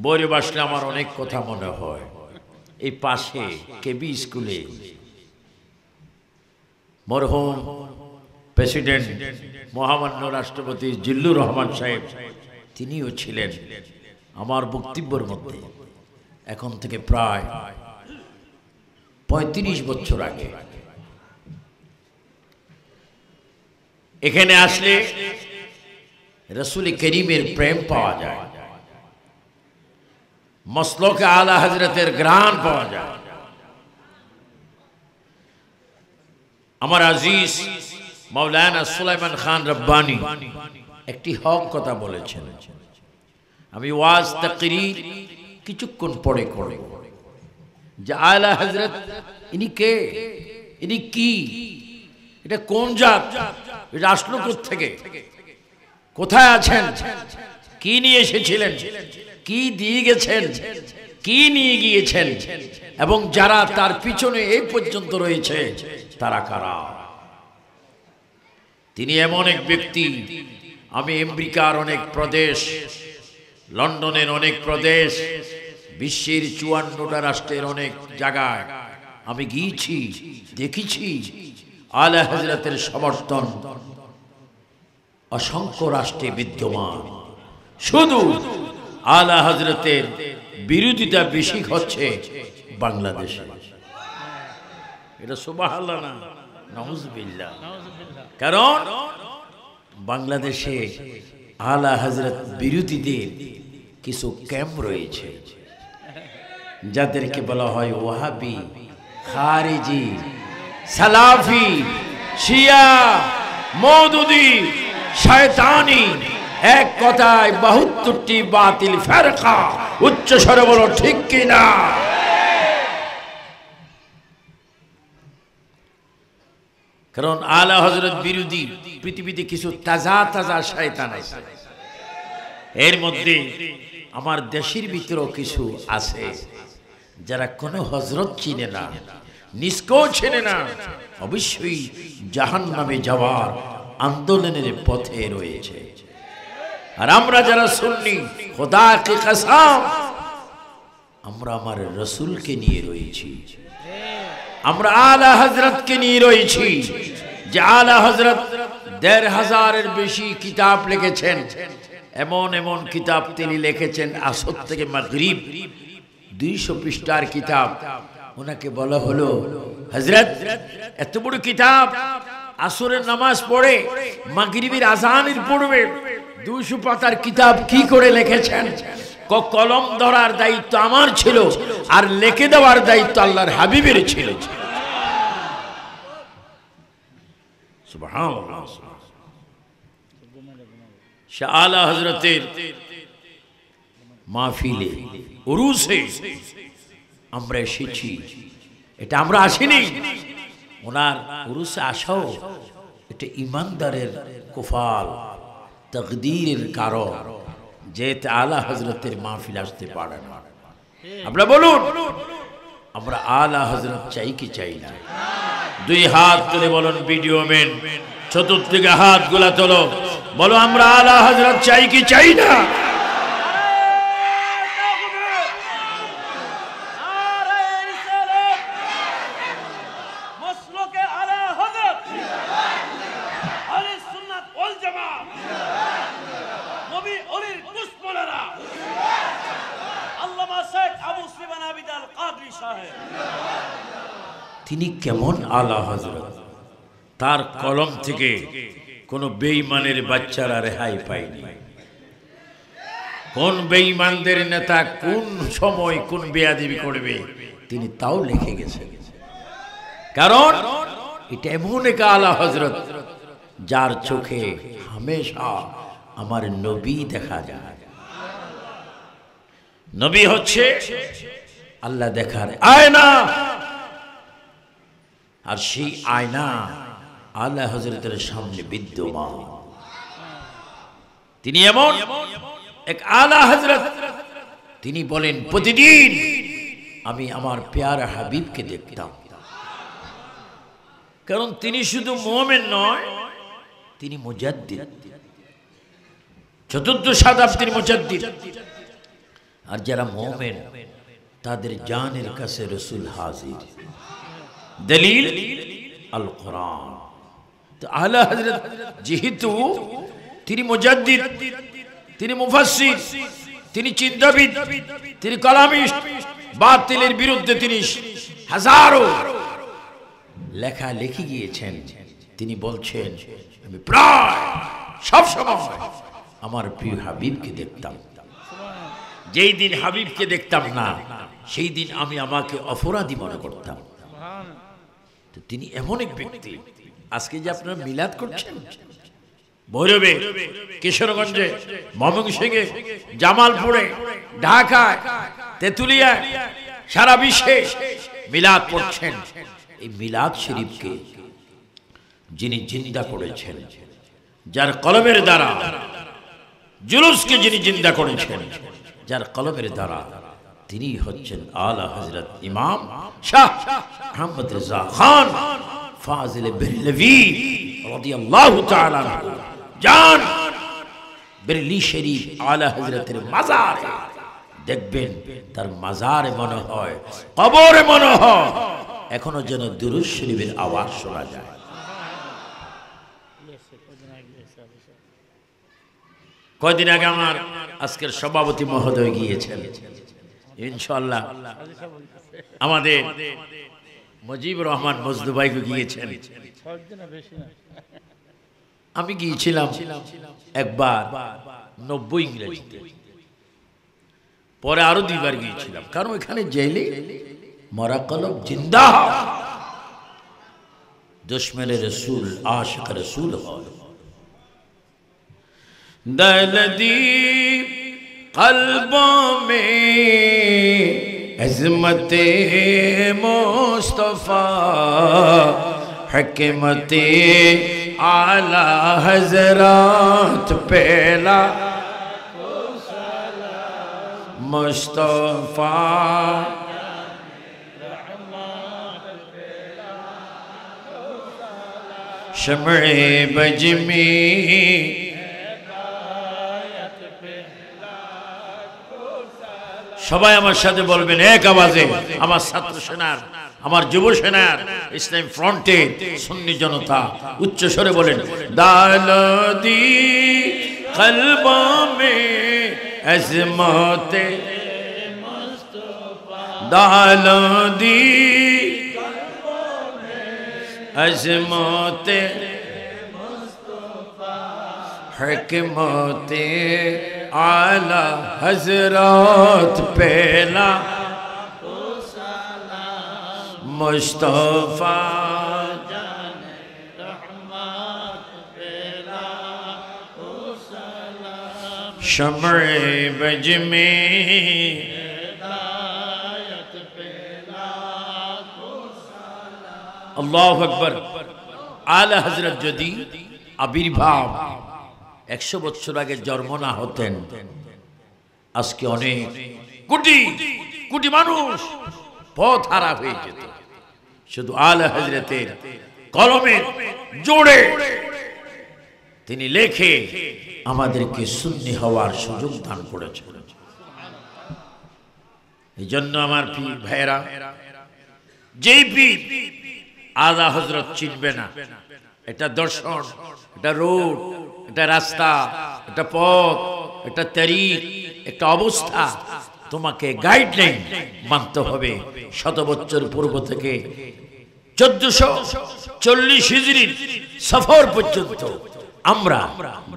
বইরে বসলে আমার অনেক কথা মনে হয়। এই পাশে কেবি স্কুলে মরহুম প্রেসিডেন্ট মহামান্য রাষ্ট্রপতি জিল্লুর রহমান সাহেব তিনিও ছিলেন আমার বক্তব্যের মধ্যে, এখন থেকে প্রায় ৩৫ বছর আগে। এখানে আসলে রাসূল করিমের প্রেম পাওয়া যায়, মসলকে আলা হযরতের গ্রাণ পাওয়া যায়। আমার আজিজ মাওলানা সুলাইমান খান রব্বানী একটি হক কথা বলেছেন, আমি ওয়াজ তাকরীর কিছুক্ষণ পরে করব, যে আলা হযরত ইনি কে, ইনি কি, এটা কোন জাত, এটা আসলো কোত্থেকে, কোথায় আছেন, কি নিয়ে এসেছিলেন, কি দিয়ে গেছেন, কি নিয়ে গিয়েছেন, এবং যারা তার পিছনে এই পর্যন্ত রয়েছে তারা কারা। তিনি এমন এক ব্যক্তি, আমি আমেরিকার অনেক প্রদেশ, লন্ডনের অনেক প্রদেশ, বিশ্বের ৫৪টা রাষ্ট্রের অনেক জায়গায় আমি গিয়েছি, দেখেছি আলা হযরতের সমর্থন অসংখ্য রাষ্ট্রে বিদ্যমান। শুধু আলা হযরতের বিরোধিতা বেশি হচ্ছে বাংলাদেশে। এটা সুবহানাল্লাহ না নাউযুবিল্লাহ। কারণ বাংলাদেশে আলা হযরত বিরোধীদের কিছু ক্যাম্প রয়েছে, যাদেরকে বলা হয় ওয়াহাবি, খারিজি, সালাফি, শিয়া, মওদুদি, শয়তানি, এক কথায় ৭২টি বাতিল ফেরকা। উচ্চ স্বরে বলো ঠিক কিনা। কারণ আলা হযরত বিরোধী পৃথিবীতে কিছু তাজা তাজা শয়তান আছে, এর মধ্যে আমার দেশের ভিতরেও কিছু আছে যারা কোনো হযরত চিনে না, নিষ্কো চিনে না, অবশ্যই জাহান্নামে যাওয়ার আন্দোলনের পথে রয়েছে। আর আমরা যারা সুন্নি, খোদা কি কসম, আমরা আমার রাসূলকে নিয়ে রয়েছি, আমরা আলা হযরতকে নিয়ে রয়েছি। যে আলা হযরত ১৫০০-এর বেশি কিতাব লিখেছেন, এমন এমন কিতাব তিনি লিখেছেন আসর থেকে মাগরিব, ২০০ পৃষ্ঠার কিতাব। ওনাকে বলা হলো, হযরত এত বড় কিতাব, আসরের নামাজ পড়ে মাগরিবের আযানের পড়বে, ২০০ পাতার কিতাব কি করে লিখেছেন? কলম ধরার দায়িত্ব আমার ছিল, আর লিখে দেওয়ার দায়িত্ব আল্লাহর হাবিবের ছিল। সুবহানাল্লাহ। শাহ আলা হযরতের মাহফিলে, উরুসে আমরা এসেছি, এটা আমরা আসিনি। ওনার উরুসে আসাও এটা ইমানদারের কুফাল, তাকদীরের কারণ, যে আলা হযরতের মাহফিল আসতে পারে না। আমরা বলুন, আমরা আলা হযরত চাই কি চাই না? দুই হাত তুলে বলুন ভিডিও ম্যান, চতুর্দিকে হাত গুলা তোলো, বলো আমরা আলা হযরত চাই কি চাই না? তিনি কেমন আলা হযরত, তার কলম থেকে কোন বেঈমানের বাচ্চারা রেহাই পায়নি। কোন বেঈমানদের নেতা কোন সময় কোন বেয়াদবি করবে তিনি তাও লিখে গেছেন। কারণ এটা এমন এক আলা হযরত যার চোখে হামেশা আমার নবী দেখা যায়। নবী হচ্ছে আল্লাহ দেখার আয়না, আর সেই আয়না আলা হযরতের সামনে বিদ্যমান। তিনি এমন এক আলা হযরত, তিনি বলেন প্রতিদিন আমি আমার প্যারা হাবিবকে দেখতাম। কারণ তিনি শুধু মুমিন নয়, তিনি মুজাদ্দিদ, চতুর্থ শতাব্দীর মুজাদ্দিদ। আর যারা মুমিন তাদের জানের কাছে রাসূল হাজির। দলিল আল কোরআন। তো আলা হযরত যেহেতু তিনি মুজাদ্দিদ, তিনি মুফাসসির, তিনি চিন্তাবিদ, তিনি কালামিস্ট, বাতিলের বিরুদ্ধে তিনি হাজারো লেখা লিখে গিয়েছেন। তিনি বলছেন আমি প্রায় সব সময় আমার প্রিয় হাবিবকে দেখতাম, যেই দিন হাবিবকে দেখতাম না সেই দিন আমি আমাকে অপরাধী মনে করতাম। তো তিনি এমন এক ব্যক্তি। আজকে যে আপনারা মিলাদ করছেন ভৈরবে, কিশোরগঞ্জে, ময়মনসিংহে, জামালপুরে, ঢাকায়, তেতুলিয়ায়, সারা বিশ্বে মিলাদ পড়ছেন। এই মিলাদ শরীফকে যিনি জিন্দা করেছেন, যার কলমের দ্বারা জুলুসকে যিনি জিন্দা করেছেন, যার কলমের দ্বারা তিনি হচ্ছেন আলা হযরত ইমাম শাহ আহমদ রেজা খান ফাজিল বেরলভী রাদিয়াল্লাহু তাআলা আনহু। জান বেরলি শরীফ আলা হযরতের মাজার দেখবেন, তার মাজারে মনে হয়, কবরে মনে হয় এখনো যেন দুরূদ শরীফের আওয়াজ শোনা যায়। কয়দিন আগে আমার আজকের সভাপতি মহোদয় গিয়েছেন, ইনশাআল্লাহ আমাদের মুজিবুর রহমান মজদু ভাইকে গিয়েছেন। আমি গিয়েছিলাম একবার 90 ইংরেজিতে, পরে আরো 2 বার গিয়েছিলাম, কারণ এখানে জেলে মরা কলব জিন্দা দুশ্মনে রসুল আশিক রসুল হয়। दर्दी क़ल्बों में अज़मते मुस्तफ़ा हकमते आला हज़रात पहला मुस्तफ़ा शम्ए बजमी সবাই আমার সাথে বলবেন এক আওয়াজে, আমার ছাত্র সেনার, আমার যুব সেনার, ইসলাম ফ্রন্টে সুন্নি জনতা উচ্চ স্বরে বলেন দালদি কলবো মে আজমতে মুস্তাফা, দালদি কলবো মে আজমতে মুস্তাফা হকমতে आला हज़रत पहला मुस्तफ़ा जाने रहमत पहला शम्ए बज में हिदायत पहला। अल्लाहु अकबर। आला हज़रत যদি আবির্ভাব 100 বছর আগে জন্ম না হতেন, আজকে অনেক কোটি কোটি মানুষ পথ হারা হয়ে যেত। শুধু আলা হযরতের কলমের জোরে তিনি লেখে আমাদেরকে সুন্নি হওয়ার সুযোগ দান করেছেন। এই জন্য আমার পীর ভাইরা, যেই পীর আলা হযরত চিনবে না, এটা দর্শন, এটা রোড, এটা রাস্তা, এটা পথ, এটা তারিখ, একটা অবস্থা, তোমাকে গাইডলাইন মানতে হবে। 100 বছর পূর্ব থেকে 1440 হিজরির সফর পর্যন্ত আমরা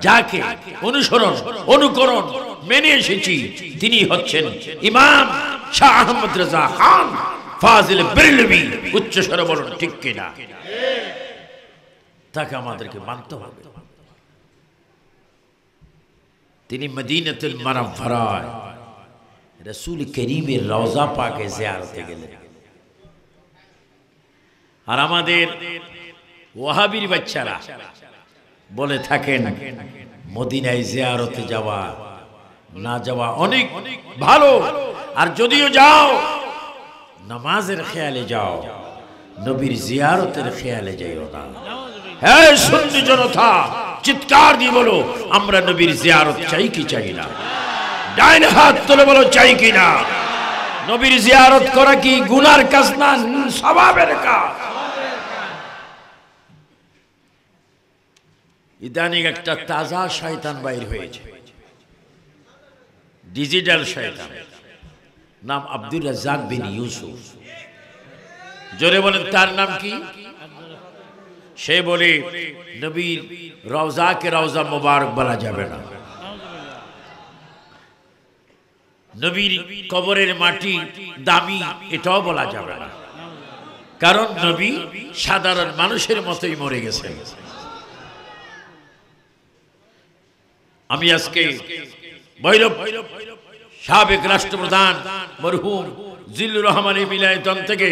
যাকে অনুসরণ অনুকরণ মেনে এসেছি তিনি হচ্ছেন ইমাম শাহ আহমদ রেজা খান ফাজিল বেরলভী। উচ্চ স্বরে বলুন ঠিক কিনা? তাকে আমাদেরকে মানতে হবে। তিনি মদিনাতুল মুনাওয়ারায় রাসূল করিমের রওজা পাকে জিয়ারতে গেলেন। আর আমাদের ওয়াহাবির বাচ্চারা বলে থাকেন মদিনায় জিয়ারতে যাওয়া না যাওয়া অনেক ভালো, আর যদিও যাও নামাজের খেয়ালে যাও, নবীর জিয়ারতের খেয়ালে যাইও না। হ্যাঁ সুন্নি জনতা চিৎকার দিয়ে বলো আমরা নবীর জিয়ারত চাই কি চাই না? ডাইনে হাত তুলে বলো চাই কিনা। নবীর জিয়ারত করা কি গুনার কাজ না সওয়াবের কাজ? ইদানিং একটা তাজা শয়তান বাইর হয়েছে, ডিজিটাল শয়তান, নাম আব্দুর রাজ্জাক বিন ইউসুফ। জোরে বলেন তার নাম কি? সে বলে নবীর রওজাকে রওজা মুবারক বলা যাবে না, নবীর কবরের মাটি দামি এটাও বলা যাবে না, কারণ নবী সাধারণ মানুষের মতোই মরে গেছেন। আমি আজকে ভৈরব সাবেক রাষ্ট্রপ্রধান মরহুম জিল্লুর রহমানের মিলায়তন থেকে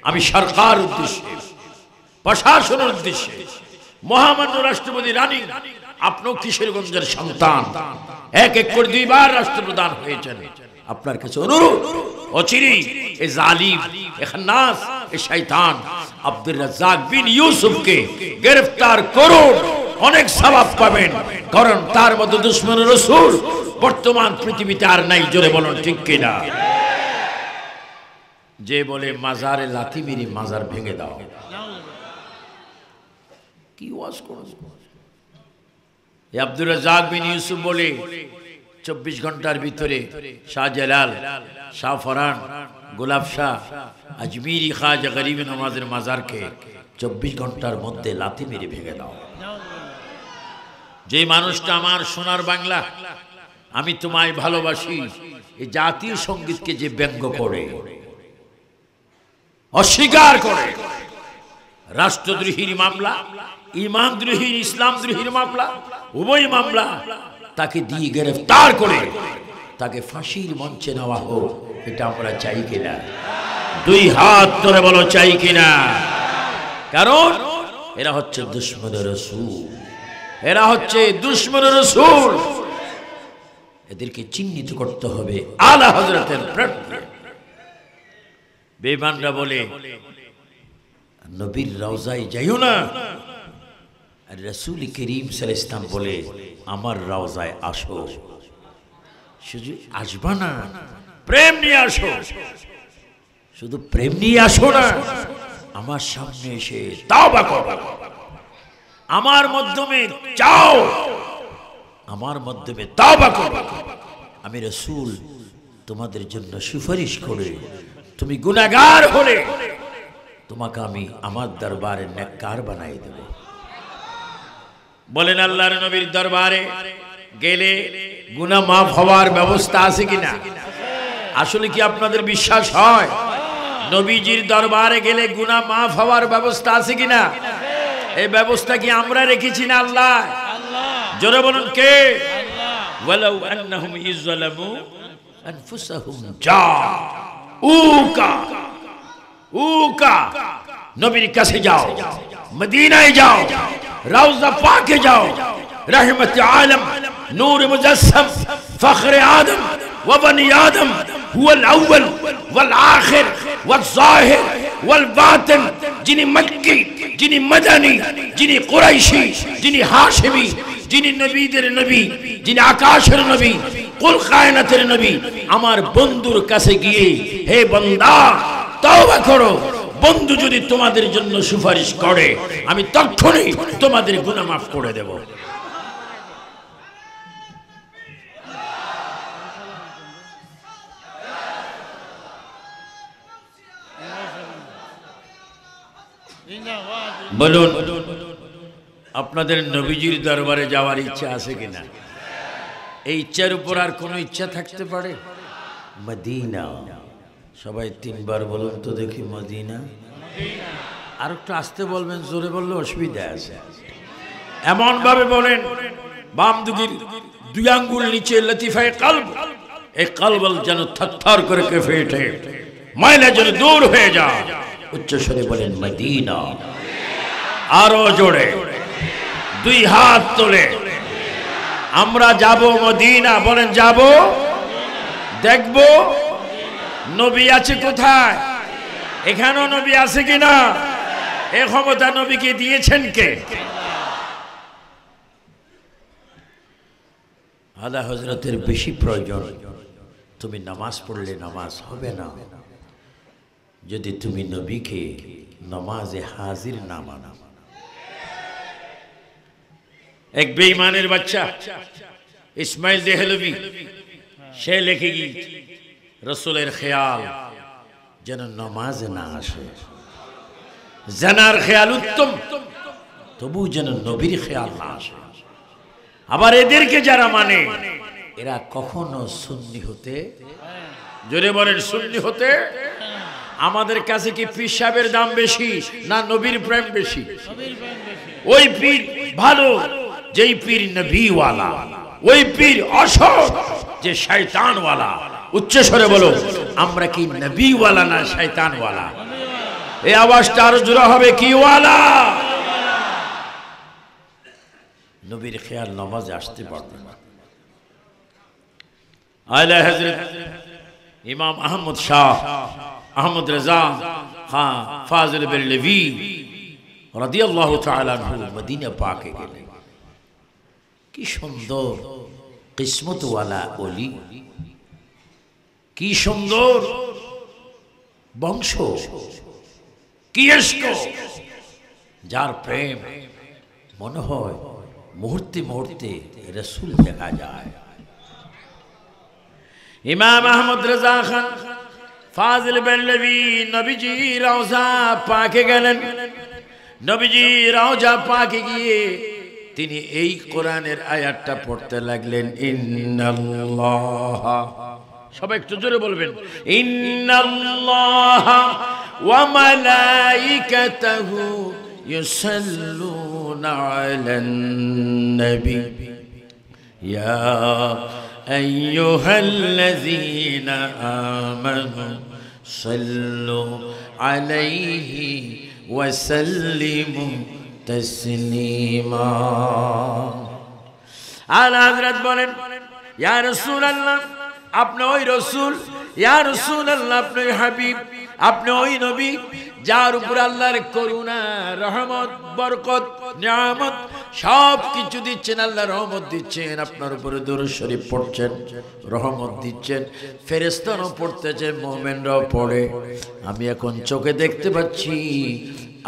আমি সরকার উদ্দেশ্যে, প্রশাসনের উদ্দেশ্যে, মহামান্য রাষ্ট্রপতি রানী, আপনিও কিশোরগঞ্জের সন্তান, এক করে 2 বার রাষ্ট্রপ্রধান হয়েছেন, আপনার কাছে অনুরোধ, অচিরেই এই জালিম, এই খান্নাস, এই শয়তান আব্দুর রাজ্জাক বিন ইউসুফকে গ্রেফতার করুন, অনেক সওয়াব পাবেন, কারণ তার মতো দুশমন রাসূল বর্তমান পৃথিবীতে আর নাই। জোরে বলুন ঠিক কিনা। যে বলে মাজারে লাথি মেরে মাজার ভেঙে দাও, কি ওয়াজ করব? এই আব্দুর রাজ্জাক বিন ইউসুফ বলে 24 ঘন্টার ভিতরে শাহজালাল, শাহ ফরান, গোলাপ শাহ, আজমিরি খাজা গরিব নওয়াজের মাজারকে 24 ঘন্টার মধ্যে লাথি মেরে ভেঙে দাও। যে মানুষটা আমার সোনার বাংলা, আমি তোমায় ভালোবাসি, এই জাতীয় সঙ্গীতকে যে ব্যঙ্গ করে, অস্বীকার করে, রাষ্ট্রদ্রোহীর মামলা, ইমানদ্রোহীর, ইসলামদ্রোহীর মামলা, উভয় মামলা, তাকে দিয়ে গ্রেফতার করে তাকে ফাঁসির মঞ্চে নেওয়া হোক, এটা আমরা চাই কিনা? 2 হাত ধরে বলো চাই কিনা। কারণ এরা হচ্ছে দুশমনের রাসূল, এরা হচ্ছে দুশমনের রাসূল, এদেরকে চিহ্নিত করতে হবে আলা হযরতের প্রেমে। বেঈমানরা বলে নবীর রওজায় যাইও না, আর রাসূল করিম সাল্লাল্লাহু আলাইহি ওয়াসাল্লাম বলে আমার রওজায় আসো। শুধু আসবা না, প্রেম নিয়ে আসো। শুধু প্রেম নিয়ে আসো না, আমার সামনে এসে তাওবা করো, আমার মাধ্যমে চাও, আমার মাধ্যমে তাওবা করো। আমি রাসূল তোমাদের জন্য সুপারিশ করে, তুমি গুনাহগার হলে তোমাকে আমি আমার দরবারে নেককার বানাই দেব। বলেন আল্লাহর নবীর দরবারে গেলে গুনাহ মাফ হওয়ার ব্যবস্থা আছে কিনা? আসলে কি আপনাদের বিশ্বাস হয় নবীজির দরবারে গেলে গুনাহ মাফ হওয়ার ব্যবস্থা আছে কিনা? এই ব্যবস্থা কি আমরা রেখেছি না আল্লাহ? জোরে বলুন কে? ওয়ালাউ আন্নাহুম ইযলামু আনফুসাহুম জাউকা নবীর কাছে যাও, মদিনায় যাও, রওজা পাকে যাও, रहमत आलम नूर मुजस्सम फख्र आदम व बनी आदम हुवल अव्वल वल आखिर वल ज़ाहिर वल बातिन, जिन्हें मक्की, जिन्हें मदनी, जिन्हें कुरैशी, जिन्हें हाशिमी, जिन्हें नबीদের नबी, जिन्हें आकाशের नबी, कुल कायनाতের नबी, আমার বন্ধুর কাছে গিয়ে হে বান্দা তওবা করো, বন্ধু যদি তোমাদের জন্য সুপারিশ করে আমি তখনই তোমাদের গুনাহ মাফ করে দেব। বলুন আপনাদের নবীজির দরবারে যাওয়ার ইচ্ছা আছে কিনা? এই ইচ্ছার উপর আর কোনো ইচ্ছা থাকতে পারে? মদিনা, সবাই 3 বার বলুন তো দেখি, মদিনা। আর একটু আস্তে বলবেন, জোরে বললে অসুবিধা আছে। এমন ভাবে বলেন বাম দিকের 2 আঙ্গুল নিচে লতিফায়ে কলব, এই কলব যেন থরথর করে কেঁপে ওঠে, ময়লা যেন দূর হয়ে যায়। উচ্চ স্বরে বলেন মদিনা। আরো জোরে 2 হাত তোলে আমরা যাব মদিনা। বলেন যাব, দেখব নবী আছে কোথায়, এখানেও নবী আছে কিনা, এ ক্ষমতা নবীকে দিয়েছেন কে? আলা হযরতের বেশি প্রয়োজন। তুমি নামাজ পড়লে নামাজ হবে না যদি তুমি নবীকে নামাজে হাজির না মানো। এক বেঈমানের বাচ্চা ইসমাইল দেহলভি সে লিখে গিয়েছে রাসূলের খেয়াল যেন নামাজে না আসে। জানার খেয়াল উত্তম, তবু যেন নবীর খেয়াল না আসে। আবার এদেরকে যারা মানে এরা কখনো সুন্নি হতে, জোরে বলেন সুন্নি হতে। আমাদের কাছে কি পীর সাহেবের দাম বেশি না নবীর প্রেম বেশি? ওই পীর ভালো যেই পীর নবীওয়ালা, ওই পীর অসৎ যে শয়তানওয়ালা। উচ্চ স্বরে বলো, আমরা কি নবীওয়ালা না শয়তানওয়ালা? এই আওয়াজটা আরো জোরে হবে, কি ওয়ালা? নবীর খেয়াল নামাজে আসতে পারবে না। আলা হযরত ইমাম আহমদ শাহ আহমদ রেজা খান ফাজিল বেরলভি রাদিয়াল্লাহু তাআলা আনহু মদিনা পাকে গেলেন। কি সুন্দর কিসমতওয়ালা ওলি, কি সুন্দর বংশ, কি ইশক, যার প্রেম মনে হয় মুহূর্তে মুহূর্তে রাসূল দেখা যায়। ইমাম আহমদ রেজা খান ফাজিল বেরলভি নবীজি রওজা পাকে গেলেন। নবীজি রওজা পাকে গিয়ে তিনি এই কোরআনের আয়াতটা পড়তে লাগলেন, ইন্নাল্লাহ, সবাই একটু জোরে বলবেন, ইন্নাল্লাহ ওয়া মালাইকাতাহু ইউসাল্লুনা আলান নবী ইয়া আইয়ুহাল্লাযীনা আমানু সাল্লু আলাইহি ওয়া সাল্লিমু তাসলিমা। আলা হযরত বলেন, ইয়া রাসূলুল্লাহ, আপনি ওই রাসূল, ইয়া রাসূলুল্লাহ, আপনি হাবিব, আপনি ওই নবী যার উপর আল্লাহর করুণা, রহমত, বরকত, নিয়ামত সব কিছু দিচ্ছেন। আল্লাহ রহমত দিচ্ছেন, আপনার উপরে দরুদ শরীফ পড়ছেন, রহমত দিচ্ছেন, ফেরেশতারাও পড়তেছে, মুমিনরাও পড়ে। আমি এখন চোখে দেখতে পাচ্ছি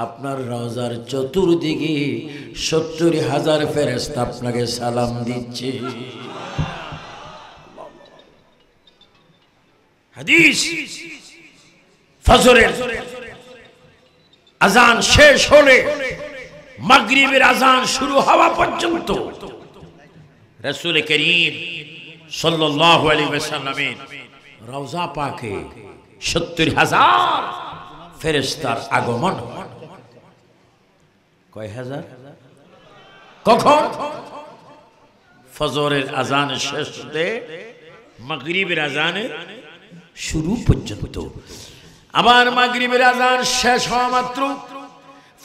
আপনার রওজার চতুর্দিকে ৭০,০০০ ফেরেশতা আপনাকে সালাম দিচ্ছে। হাদিস, ফজরের আজান শেষ হলে মাগরিবের আজান শুরু হওয়া পর্যন্ত রাসূল করিম সাল্লাল্লাহু আলাইহি ওয়াসাল্লামের রওজা পাকে ৭০,০০০ ফেরেশতার আগমন। কয় হাজার? কখন? ফজরের আজান শেষ হতে মাগরিবের আজানের শুরু পর্যন্ত। আবার মাগরিবের আজান শেষ হওয়া মাত্র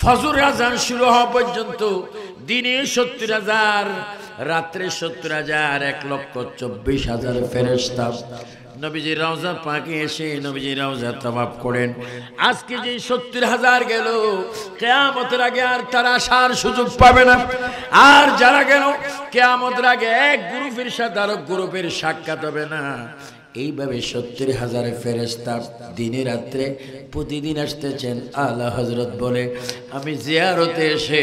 ফজরের আজান শুরু হওয়া পর্যন্ত দিনে ৭০,০০০, রাত্রে ৭০,০০০, ১,২৪,০০০ ফেরেশতা নবীজির রওজা পাকে এসে নবীজির রওজা তাওয়াফ করেন। আজকে যে ৭০,০০০ গেল, কিয়ামতের আগে আর তারা আসার সুযোগ পাবে না। আর যারা গেল কিয়ামতের আগে এক গ্রুপের সাথে আরেক গ্রুপের সাক্ষাৎ হবে না। এইভাবে ৭০,০০০ ফেরেশতা দিনে রাত্রে প্রতিদিন আসতেছেন। আলা হযরত বলে, আমি জিয়ারতে এসে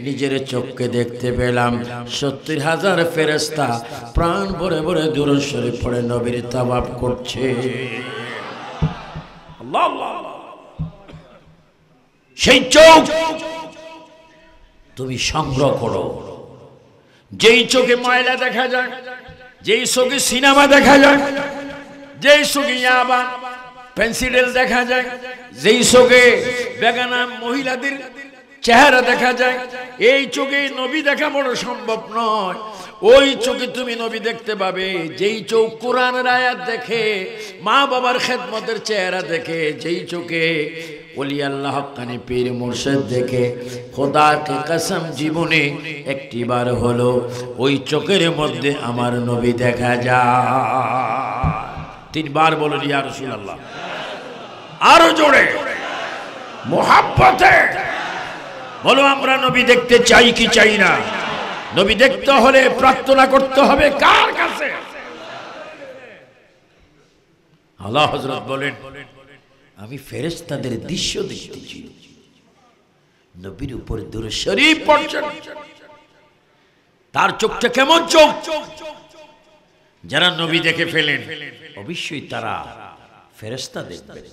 নিজের চোখকে দেখতে পেলাম ৭০,০০০ ফেরেশতা প্রাণ ভরে ভরে দুরূদ শরীফ পড়ে নবীর তাওয়াফ করছে। আল্লাহ, সেই চোখ তুমি সংগ্রহ করো। যেই চোখে ময়লা দেখা যায়, যেই চোখে সিনেমা দেখা যায়, যেই চোখে ইয়াবা, পেন্সিডেল দেখা যায়, যেই চোখে বেগানা মহিলাদের চেহারা দেখা যায়, এই চোখে নবী দেখা বড় সম্ভব নয়। ওই চোখে তুমি নবী দেখতে পাবে যেই চোখ কোরআনের আয়াত দেখে, মা বাবার খেদমতের চেহারা দেখে, যেই চোখে ওলি আল্লাহ হক্কানি পীর মুর্শিদ দেখে। খোদাকে কসম, জীবনে একটিবার হলো ওই চোখের মধ্যে আমার নবী দেখা যায়। 3 বার বলেন ইয়া রাসূলুল্লাহ। আরো জোরে মোহাব্বতে বলো, আমরা নবী দেখতে চাই কি চাই না? নবী দেখতে হলে প্রার্থনা করতে হবে কার কাছে? আল্লাহ হযরত বলেন আমি ফেরেশতাদের দৃশ্য দেখতেছি, নবীর উপর দুরূদ শরীফ পড়ছেন। তার চোখটা কেমন চোখ? যারা নবী দেখে ফেলেন অবশ্যই তারা ফেরেশতা দেখবেন।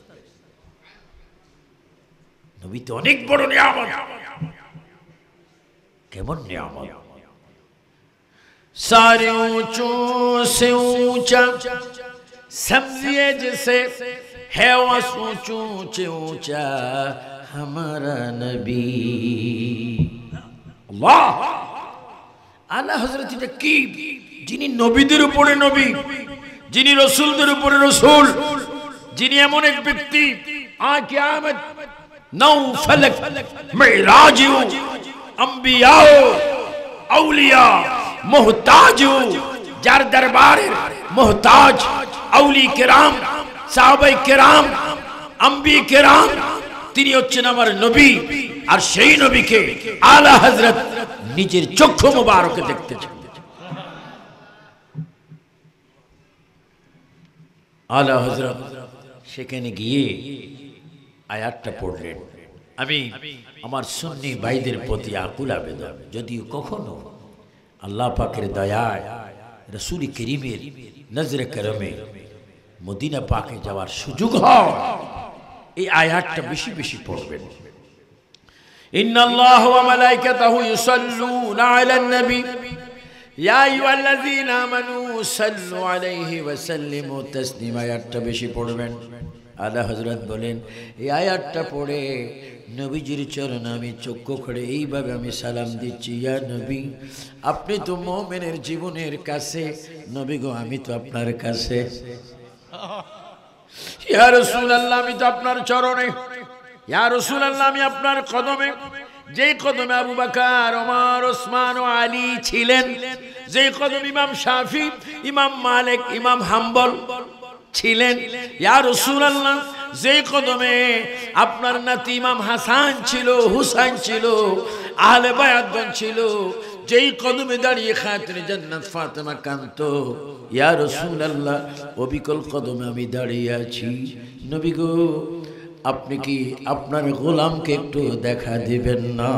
নবী তো অনেক বড় নিয়ামত। কেমন নিয়ামত? सारे ऊंचों से ऊंचा समझिए जिसे है वो ऊंचों से ऊंचा हमारा नबी। अल्लाह आला हजरत की যিনি নবীদের উপরে নবী, যিনি রাসূলদের উপরে রাসূল, যিনি এমন এক ব্যক্তি আ কিয়ামত নৌ ফলক মিরাজ अंबिया औलिया मोहताज, जार दरबारे मोहताज औली किराम साहबाए किराम अंबी किराम, তিনি হচ্ছেন আমার নবী। আর সেই নবীকে আলা হযরত নিজের চক্ষু মোবারকে দেখতেছেন। আলা হযরত সেখানে গিয়ে আয়াতটা পড়লেন। আমি আমার সুন্নি ভাইদের প্রতি আকুল আবেদন, যদিও কখনো আল্লাহ পাকের দয়ায় রাসূল করিমের নজরে করমে মদিনা পাকে যাওয়ার সুযোগ হয়, এই আয়াতটা বেশি বেশি পড়বেন। ইন্নাল্লাহা ওয়া মালাইকাতাহু ইউসাল্লুনা আলান নবী ইয়া আইয়ুহাল্লাযীনা আমানু সাল্লু আলাইহি ওয়া সাল্লিমু তাসলিমা। আয়াতটা বেশি পড়বেন। আলা হযরত বলেন এই আয়াতটা পড়ে নবীজির চরণে আমি চক্ষু করে এইভাবে আমি সালাম দিচ্ছি, ইয়া নবী আপনি তো মুমিনের জীবনের কাছে, নবী গো আমি তো আপনার কাছে। ইয়া রাসূলুল্লাহ আমি তো আপনার চরণে, ইয়া রাসূলুল্লাহ আমি আপনার কদমে। যেই কদমে আবু বকর, ওমর, ওসমান ও আলী ছিলেন, যেই কদমে ইমাম শাফি, ইমাম মালিক, ইমাম হাম্বল ছিলেন, ইয়া রাসূলুল্লাহ যেই কদমে আপনার নাতি ইমাম হাসান ছিল, হুসাইন ছিল, আহলে বায়াতগণ ছিল, যেই কদমে দাঁড়িয়ে খাতুনে জান্নাত ফাতেমা কাঁদতো, ইয়া রাসূলুল্লাহ অবিকল কদমে আমি দাঁড়িয়ে আছি। নবী গো আপনি কি আপনার গোলামকে একটু দেখা দিবেন না?